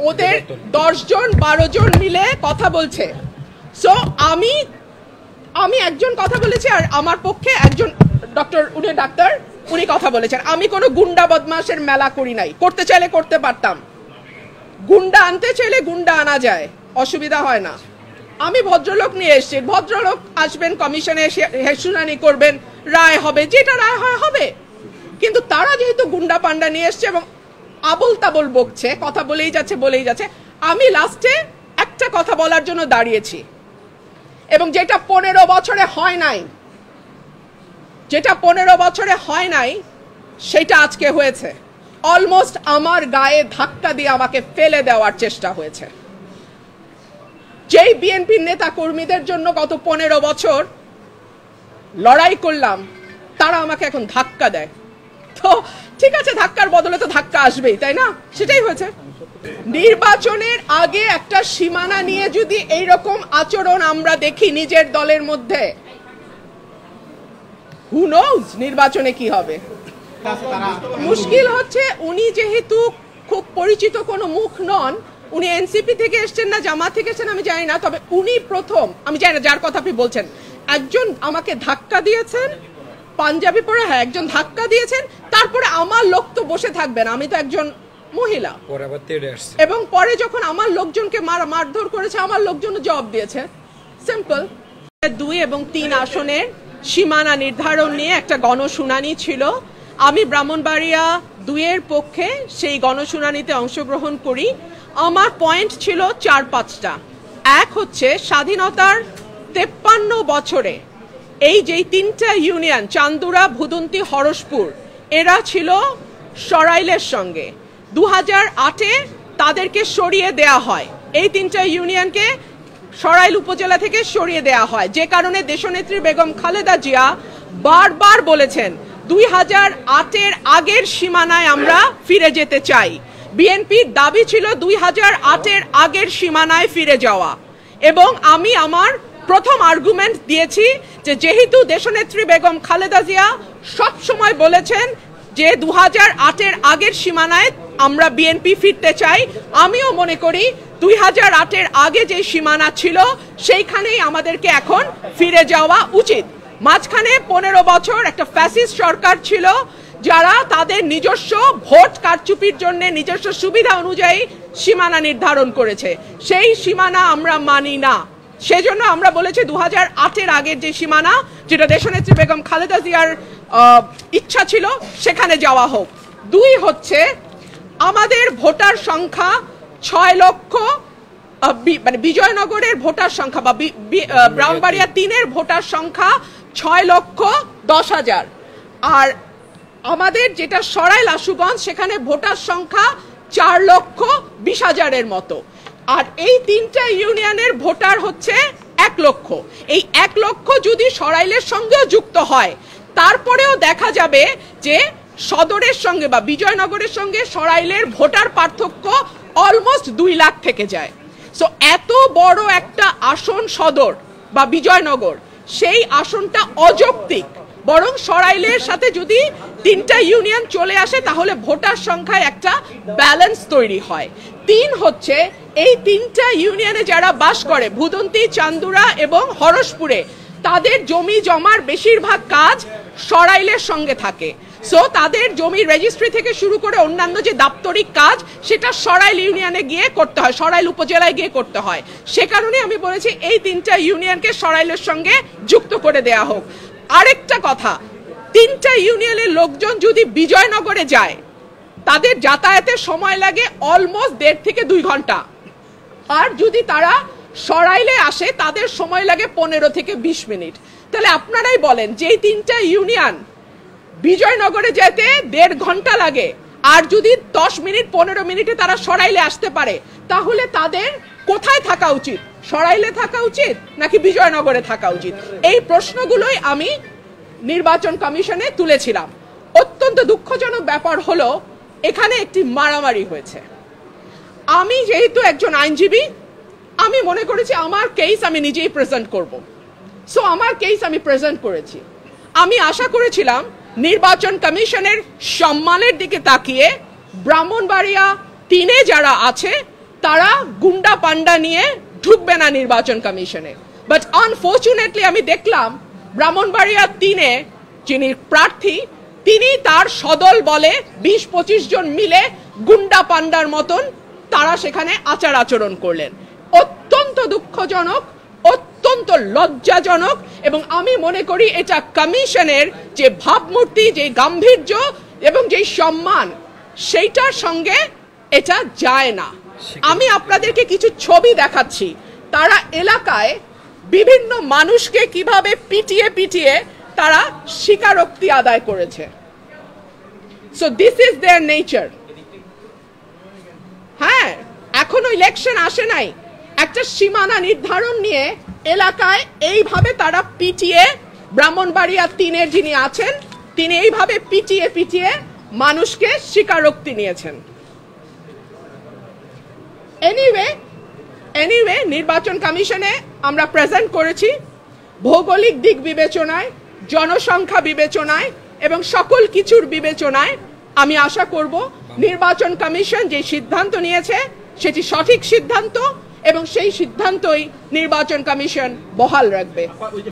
ওদের 10 জন 12 জন মিলে কথা বলছে। সো আমি একজন কথা বলেছি, আর আমার পক্ষে একজন উনি ডাক্তার, উনি কথা বলেছেন। আমি কোনো গুন্ডা বদমাশের মেলা করি নাই, করতে চাইলে করতে পারতাম, গুন্ডা আনতে চাইলে গুন্ডা আনা যায়, অসুবিধা হয় না। আমি ভদ্রলোক নিয়ে এসেছি, ভদ্রলোক আসবেন, কমিশনে শুনানি করবেন, রায় হবে, যেটা রায় হয় হবে। কিন্তু তারা যেহেতু গুন্ডা পান্ডা নিয়ে এসছে এবং আবল তাবল বকছে, কথা বলেই যাচ্ছে, আমি লাস্টে একটা কথা বলার জন্য দাঁড়িয়েছি, এবং যেটা 15 বছরে হয় নাই সেটা আজকে হয়েছে। অলমোস্ট আমার গায়ে ধাক্কা দিয়ে আমাকে ফেলে দেওয়ার চেষ্টা হয়েছে। যেই বিএনপির নেতা কর্মীদের জন্য গত 15 বছর লড়াই করলাম, তারা আমাকে এখন ধাক্কা দেয়। তো ঠিক আছে, ধাক্কার বদলে তো ধাক্কা আসবেই, তাই না? সেটাই হয়েছে। নির্বাচনের আগে একটা সীমানা নিয়ে যদি এইরকম আচরণ আমরা দেখি নিজের দলের মধ্যে, হু নোজ নির্বাচনে কি হবে। মুশকিল হচ্ছে উনি যেহেতু খুব পরিচিত কোনো মুখ নন, উনি এনসিপি থেকে এসছেন না জামাত থেকে এসছেন আমি জানি না, তবে উনি প্রথম, আমি জানি না যার কথা আপনি বলছেন, একজন আমাকে ধাক্কা দিয়েছেন, পাঞ্জাবি পরে, হ্যাঁ একজন ধাক্কা দিয়েছেন। তারপরে আমার লোক তো বসে থাকবেন, আমি তো একজন মহিলা, এবং পরে যখন আমার লোকজনকে মারধর করেছে, আমার লোকজন জবাব দিয়েছে। সিম্পল। 2 এবং 3 আসনের সীমানা নির্ধারণ নিয়ে একটা গণশুনানি ছিল। আমি ব্রাহ্মণবাড়িয়া 2-এর পক্ষে সেই গণশুনানিতে অংশগ্রহণ করি। আমার পয়েন্ট ছিল 4-5টা। এক হচ্ছে, স্বাধীনতার 53 বছরে এই যে 3টা ইউনিয়ন, চান্দুরা, ভুদন্তি, হরসপুর, এরা ছিল সরাইলের সঙ্গে। 2008-এ তাদেরকে সরিয়ে দেয়া হয়, এই 3টা ইউনিয়নকে সরাইল উপজেলা থেকে সরিয়ে দেয়া হয়, যে কারণে দেশনেত্রী বেগম খালেদা জিয়া বারবার বলেছেন 2008-এর আগের সীমানায় আমরা ফিরে যেতে চাই। বিএনপির দাবি ছিল 2008-এর আগের সীমানায় ফিরে যাওয়া, এবং আমি আমার প্রথম আর্গুমেন্ট দিয়েছি যে যেহেতু দেশনেত্রী বেগম খালেদা জিয়া সব সময় বলেছেন যে 2008-এর আগের সীমানায় আমরা বিএনপি ফিরতে চাই, আমিও মনে করি 2008-এর আগে যে সীমানা ছিল সেইখানেই আমাদেরকে এখন ফিরে যাওয়া উচিত। মাঝখানে 15 বছর একটা ফ্যাসিস্ট সরকার ছিল, যারা তাদের নিজস্ব ভোট কারচুপির জন্য নিজস্ব সুবিধা অনুযায়ী সীমানা নির্ধারণ করেছে। সেই সীমানা আমরা মানি না, সেজন্য আমরা বলেছি 2008-এর আগের যে সীমানা, যেটা দেশনেত্রী বেগম খালেদা জিয়ার ইচ্ছা ছিল, সেখানে যাওয়া হোক। 2 হচ্ছে, আমাদের ভোটার সংখ্যা 6 লক্ষ, মানে বিজয়নগরের ভোটার সংখ্যা বা ব্রাহ্মণবাড়িয়া 3-এর ভোটার সংখ্যা 6,10,000, আর আমাদের যেটা সরাইল আশুগঞ্জ, সেখানে ভোটার সংখ্যা 4,20,000-এর মতো, আর এই 3টা ইউনিয়নের ভোটার হচ্ছে 1 লক্ষ। এই 1 লক্ষ যদি সরাইলের সঙ্গেও যুক্ত হয়, তারপরেও দেখা যাবে যে সদরের সঙ্গে বা বিজয়নগরের সঙ্গে সরাইলের ভোটার পার্থক্য অলমোস্ট 2 লাখ থেকে যায়। সো এত বড় একটা আসন সদর বা বিজয়নগর, সেই আসনটা অযৌক্তিক। বরং সরাইলের সাথে যদি 3টা ইউনিয়ন চলে আসে, তাহলে ভোটার সংখ্যায় একটা ব্যালেন্স তৈরি হয়। 3 হচ্ছে, এই 3টা ইউনিয়নে যারা বাস করে, ভুদন্তি, চান্দুরা এবং হরসপুরে, তাদের জমি জমার বেশিরভাগ কাজ সরাইলের সঙ্গে থাকে। সো তাদের জমি রেজিস্ট্রি থেকে শুরু করে অন্যান্য যে দাপ্তরিক কাজ, সেটা সরাইল ইউনিয়নে গিয়ে করতে হয়, সরাইল উপজেলায় গিয়ে করতে হয়। সে কারণে আমি বলেছি এই 3টা ইউনিয়নকে সরাইলের সঙ্গে যুক্ত করে দেয়া হোক। আরেকটা কথা, 3টা ইউনিয়নের লোকজন যদি বিজয়নগরে যায়, তাদের যাতায়াতের সময় লাগে অলমোস্ট 1.5 থেকে 2 ঘন্টা, আর যদি তারা সরাইলে আসে তাদের সময় লাগে 15 থেকে 20 মিনিট। তাহলে আপনারাই বলেন, যে 3টা ইউনিয়ন বিজয়নগরে যেতে 1.5 ঘন্টা লাগে, আর যদি 10 মিনিট 15 মিনিটে তারা সরাইলে আসতে পারে, তাহলে তাদের কোথায় থাকা উচিত? সরাইলে থাকা উচিত নাকি বিজয়নগরে থাকা উচিত? এই প্রশ্নগুলোই আমি নির্বাচন কমিশনে তুলেছিলাম। অত্যন্ত দুঃখজনক ব্যাপার হলো, এখানে একটি মারামারি হয়েছে। আমি যেহেতু একজন আইনজীবী, আমি মনে করেছি আমার কেস আমি নিজেই প্রেজেন্ট করব। সো আমার কেস আমি প্রেজেন্ট করেছি। আমি আশা করেছিলাম নির্বাচন কমিশনের সম্মানের দিকে তাকিয়ে ব্রাহ্মণবাড়িয়া 3-এ যারা আছে তারা গুন্ডা পান্ডা নিয়ে ঢুকবে না নির্বাচন কমিশনে। বাট আনফরচুনেটলি আমি দেখলাম ব্রাহ্মণবাড়িয়া 3-এ যিনি প্রার্থী তিনি তার সদল বলে 20-25 জন মিলে গুন্ডা পান্ডার মতন তারা সেখানে আচার আচরণ করলেন। অত্যন্ত দুঃখজনক, অত্যন্ত লজ্জাজনক, এবং আমি মনে করি এটা কমিশনের যে ভাবমূর্তি, যে গাম্ভীর্য এবং যে সম্মান, সেইটার সঙ্গে এটা যায় না। আমি আপনাদেরকে কিছু ছবি দেখাচ্ছি, তারা এলাকায় বিভিন্ন মানুষকে কিভাবে পিটিয়ে পিটিয়ে তারা স্বীকারোক্তি আদায় করেছে। So this is there nature. হ্যাঁ, এখনো ইলেকশন আসে নাই, একটা সীমানা নির্ধারণ নিয়ে এলাকায় এইভাবে তারা পিটিয়ে, ব্রাহ্মণবাড়িয়া 3-এর যিনি আছেন তিনি এইভাবে পিটিয়ে পিটিয়ে মানুষকে স্বীকারোক্তি নিয়েছেন। এনিওয়ে নির্বাচন কমিশনে আমরা প্রেজেন্ট করেছি ভৌগোলিক দিক বিবেচনায়, জনসংখ্যা বিবেচনায় এবং সকল কিছুর বিবেচনায়। আমি আশা করব নির্বাচন কমিশন যে সিদ্ধান্ত নিয়েছে সেটি সঠিক সিদ্ধান্ত এবং সেই সিদ্ধান্তই নির্বাচন কমিশন বহাল রাখবে।